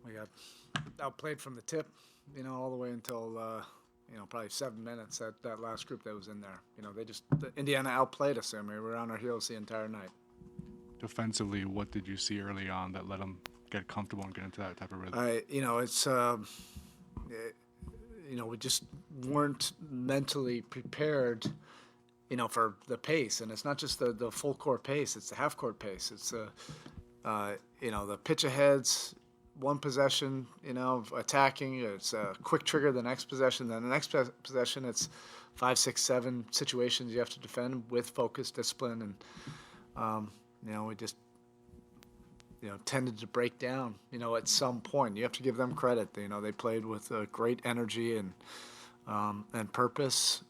We got outplayed from the tip, all the way until probably 7 minutes. That last group that was in there, Indiana outplayed us. I mean, we were on our heels the entire night. Defensively, what did you see early on that let them get comfortable and get into that type of rhythm? We just weren't mentally prepared, for the pace. And it's not just the full court pace; it's the half court pace. It's the pitch aheads, one possession, attacking. It's a quick trigger the next possession. Then the next possession, it's 5, 6, 7 situations you have to defend with focus, discipline, and we just tended to break down. At some point, you have to give them credit. They played with great energy and purpose.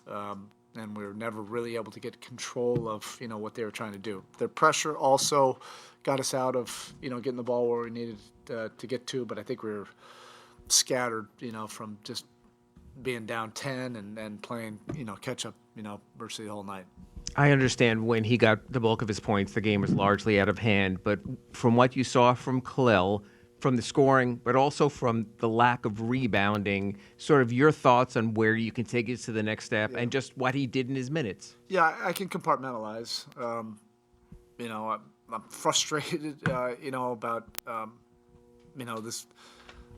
And we were never really able to get control of what they were trying to do. Their pressure also got us out of getting the ball where we needed to get to, but I think we were scattered from just being down 10 and playing catch up virtually the whole night. I understand when he got the bulk of his points, the game was largely out of hand. But from what you saw from Khalil, from the scoring, but also from the lack of rebounding, sort of your thoughts on where you can take it to the next step and just what he did in his minutes. Yeah, I can compartmentalize. I'm frustrated, about,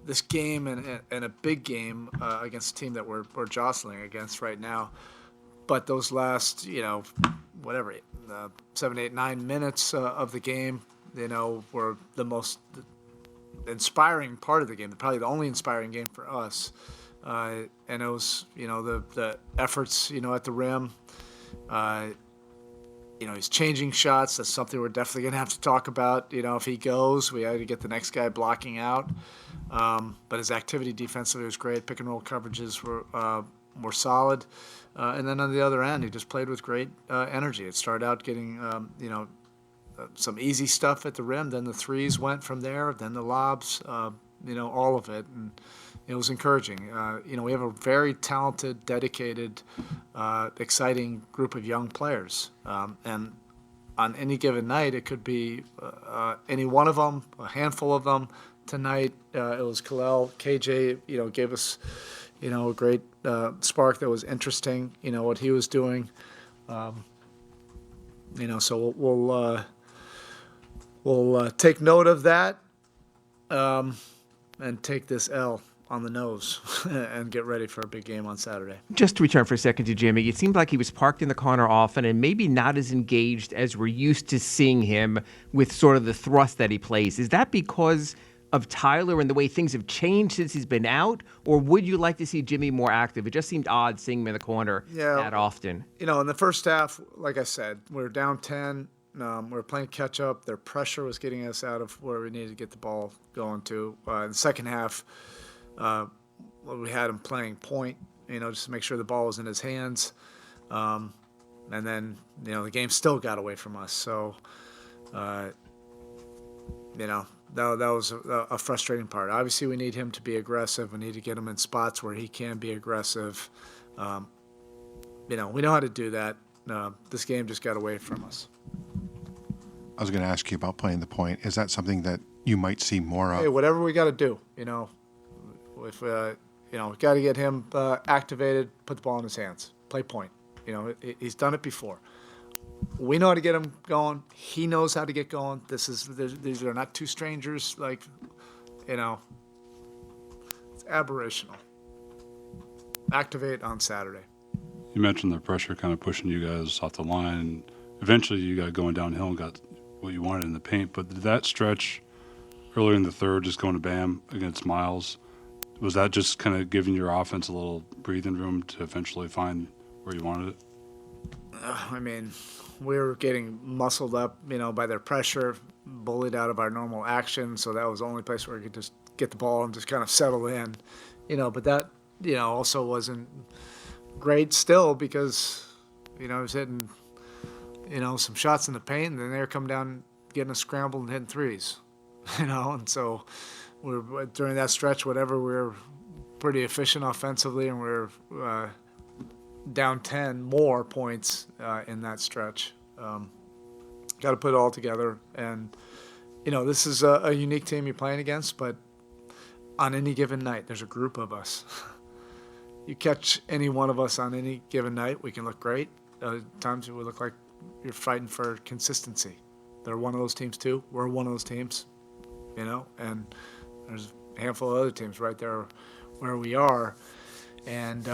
this game and a big game against a team that we're jostling against right now. But those last, 7, 8, 9 minutes of the game, were the most inspiring part of the game, probably the only inspiring game for us. And it was, the efforts, at the rim. He's changing shots. That's something we're definitely going to have to talk about. If he goes, we had to get the next guy blocking out. But his activity defensively was great. Pick and roll coverages were solid. And then on the other end, he just played with great energy. It started out getting, some easy stuff at the rim. Then the threes went from there. Then the lobs, all of it. And it was encouraging. We have a very talented, dedicated, exciting group of young players. And on any given night, it could be any one of them, a handful of them. Tonight, it was Khalil. KJ, gave us, a great spark that was interesting, what he was doing. So we'll take note of that and take this L on the nose and get ready for a big game on Saturday. Just to return for a second to Jimmy, it seemed like he was parked in the corner often and maybe not as engaged as we're used to seeing him with sort of the thrust that he plays. Is that because of Tyler and the way things have changed since he's been out, or would you like to see Jimmy more active? It just seemed odd seeing him in the corner that often. In the first half, like I said, we were down 10. We were playing catch-up. Their pressure was getting us out of where we needed to get the ball going to. In the second half, we had him playing point, just to make sure the ball was in his hands. And then, the game still got away from us. So, that was a frustrating part. Obviously, we need him to be aggressive. We need to get him in spots where he can be aggressive. We know how to do that. This game just got away from us. I was going to ask you about playing the point. Is that something that you might see more of? Hey, whatever we got to do, if we got to get him activated, put the ball in his hands, play point. He's done it before. We know how to get him going. He knows how to get going. These are not two strangers. It's aberrational. Activate on Saturday. You mentioned the pressure kind of pushing you guys off the line. Eventually, you got going downhill and got what you wanted in the paint. But did that stretch earlier in the third, just going to Bam against Miles, was that just kind of giving your offense a little breathing room to eventually find where you wanted it? We were getting muscled up, by their pressure, bullied out of our normal action. So that was the only place where we could just get the ball and just kind of settle in, But that, also wasn't great still because, I was hitting, some shots in the paint, and then they were coming down, getting us scrambled and hitting threes, And so during that stretch, we were pretty efficient offensively, and we were down 10 more points in that stretch. Got to put it all together, and This is a unique team you're playing against, but on any given night, there's a group of us. You catch any one of us on any given night, we can look great. Other times it would look like you're fighting for consistency. They're one of those teams too. We're one of those teams, and there's a handful of other teams right there where we are. And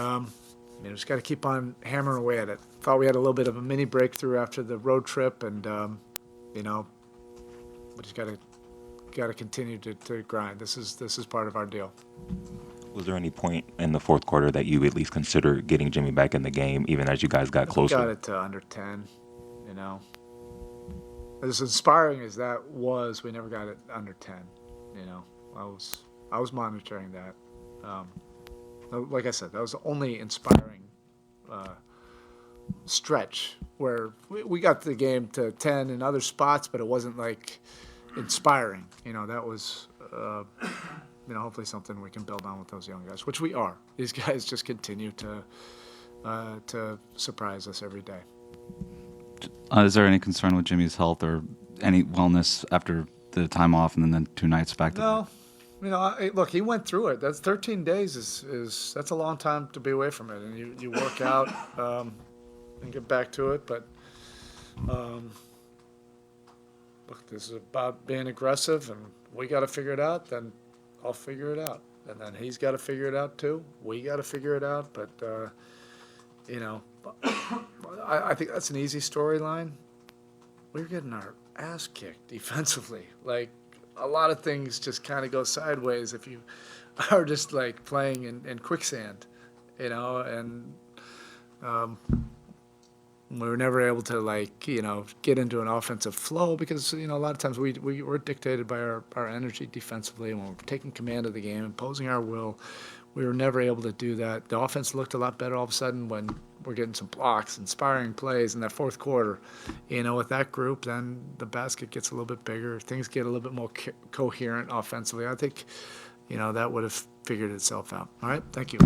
just got to keep on hammering away at it. Thought we had a little bit of a mini breakthrough after the road trip, and we just got to continue to grind. This is part of our deal. Was there any point in the fourth quarter that you at least considered getting Jimmy back in the game, even as you guys got closer? We got it to under 10. As inspiring as that was, we never got it under 10. I was monitoring that. Like I said, that was the only inspiring stretch where we got the game to 10 in other spots, but it wasn't like inspiring. That was, hopefully something we can build on with those young guys, which we are. These guys just continue to surprise us every day. Is there any concern with Jimmy's health or any wellness after the time off and then the 2 nights back to back? No. Look, he went through it. That's 13 days that's a long time to be away from it, and you work out and get back to it. But look, this is about being aggressive, and we got to figure it out. Then I'll figure it out, and then he's got to figure it out too. We got to figure it out. But I think that's an easy storyline. We're getting our ass kicked defensively. Like, a lot of things just kind of go sideways if you are just like playing in quicksand, and we were never able to get into an offensive flow because, a lot of times we were dictated by our energy defensively, and when we're taking command of the game, imposing our will, we were never able to do that. The offense looked a lot better all of a sudden when we're getting some blocks, inspiring plays in that fourth quarter. With that group, then the basket gets a little bit bigger. Things get a little bit more coherent offensively. I think, that would have figured itself out. All right, thank you.